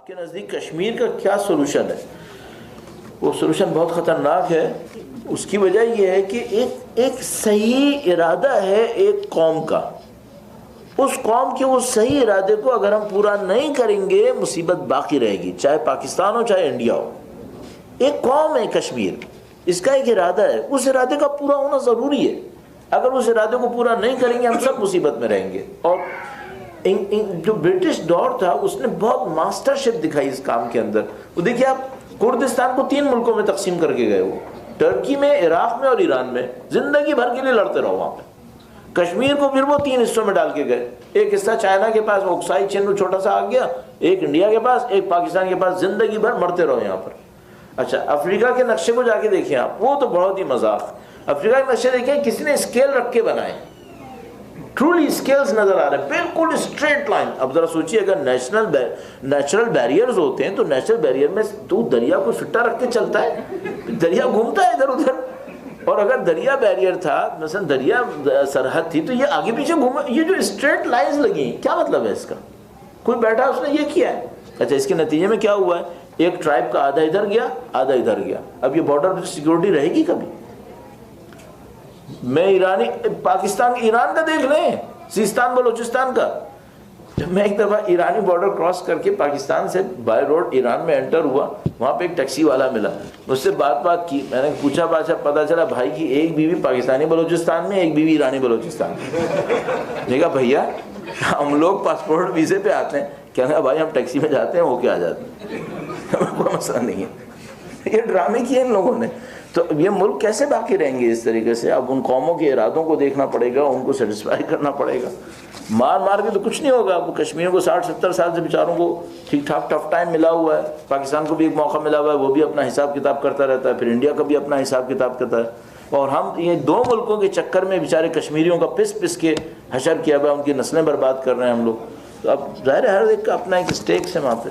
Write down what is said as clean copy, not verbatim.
آپ کے نزدیک کشمیر کا کیا سولوشن ہے؟ وہ سولوشن بہت خطرناک ہے. اس کی وجہ یہ ہے کہ ایک صحیح ارادہ ہے ایک قوم کا. اس قوم کے اس صحیح ارادے کو اگر ہم پورا نہیں کریں گے مصیبت باقی رہے گی، چاہے پاکستان ہو چاہے انڈیا ہو. ایک قوم ہے کشمیر، اس کا ایک ارادہ ہے، اس ارادے کا پورا ہونا ضروری ہے. اگر اس ارادے کو پورا نہیں کریں گے ہم سب مصیبت میں رہیں گے. اور جو برٹش دور تھا اس نے بہت ماسٹر شپ دکھائی اس کام کے اندر. وہ دیکھیے آپ کردستان کو 3 ملکوں میں تقسیم کر کے گئے، وہ ٹرکی میں، عراق میں اور ایران میں. زندگی بھر کے لیے لڑتے رہو وہاں پہ. کشمیر کو پھر وہ 3 حصوں میں ڈال کے گئے. ایک حصہ چائنا کے پاس، اوکسائی چین چھوٹا سا آ گیا، ایک انڈیا کے پاس، ایک پاکستان کے پاس. زندگی بھر مرتے رہو یہاں پر. اچھا افریقہ کے نقشے کو جا کے دیکھیں آپ، وہ تو بہت ہی مذاق. افریقہ کے نقشے دیکھیں کسی نے اسکیل رکھ کے بنائے، ٹرولی اسکیلز نظر آ رہے ہیں، بالکل اسٹریٹ لائن. اب ذرا سوچیے اگر نیچرل بیریئرز ہوتے ہیں تو نیچرل بیریئر میں تو دریا کو فٹا رکھ کے چلتا ہے، دریا گھومتا ہے ادھر ادھر. اور اگر دریا بیریئر تھا، مثلا دریا سرحد تھی، تو یہ آگے پیچھے گھوما. یہ جو اسٹریٹ لائنز لگی کیا مطلب ہے اس کا؟ کوئی بیٹھا اس نے یہ کیا ہے. اچھا اس کے نتیجے میں کیا ہوا ہے؟ ایک ٹرائب کا آدھا ادھر گیا آدھا ادھر گیا. اب یہ بارڈر پہ سیکورٹی رہے گی کبھی؟ میں پاکستان ایران کا دیکھ لیں، سیستان بلوچستان کا. جب میں ایک دفعہ ایرانی بارڈر کراس کر کے پاکستان سے بائی روڈ ایران میں انٹر ہوا، وہاں پہ ایک ٹیکسی والا ملا، مجھ سے بات کی. میں نے پوچھا پتا چلا بھائی کی ایک بیوی پاکستانی بلوچستان میں، ایک بیوی ایرانی بلوچستان میں. دیکھا بھیا ہم لوگ پاسپورٹ ویزے پہ آتے ہیں، کہنا بھائی ہم ٹیکسی میں جاتے ہیں ہو کے آ جاتے ہیں، کوئی مسئلہ نہیں ہے. یہ ڈرامے کیے ان لوگوں نے. تو یہ ملک کیسے باقی رہیں گے اس طریقے سے؟ اب ان قوموں کے ارادوں کو دیکھنا پڑے گا، ان کو سیٹسفائی کرنا پڑے گا. مار کے تو کچھ نہیں ہوگا. وہ کشمیر کو 60-70 سال سے بیچاروں کو ٹھیک ٹھاک ٹف ٹائم ملا ہوا ہے. پاکستان کو بھی ایک موقع ملا ہوا ہے، وہ بھی اپنا حساب کتاب کرتا رہتا ہے. پھر انڈیا کا بھی اپنا حساب کتاب کرتا ہے. اور ہم یہ 2 ملکوں کے چکر میں بیچارے کشمیریوں کا پس کے حشر کیا ہوا ہے، ان کی نسلیں برباد کر رہے ہیں ہم لوگ. تو اب ظاہر ہے ہر ایک کا اپنا ایک اسٹیکس ہے وہاں پہ.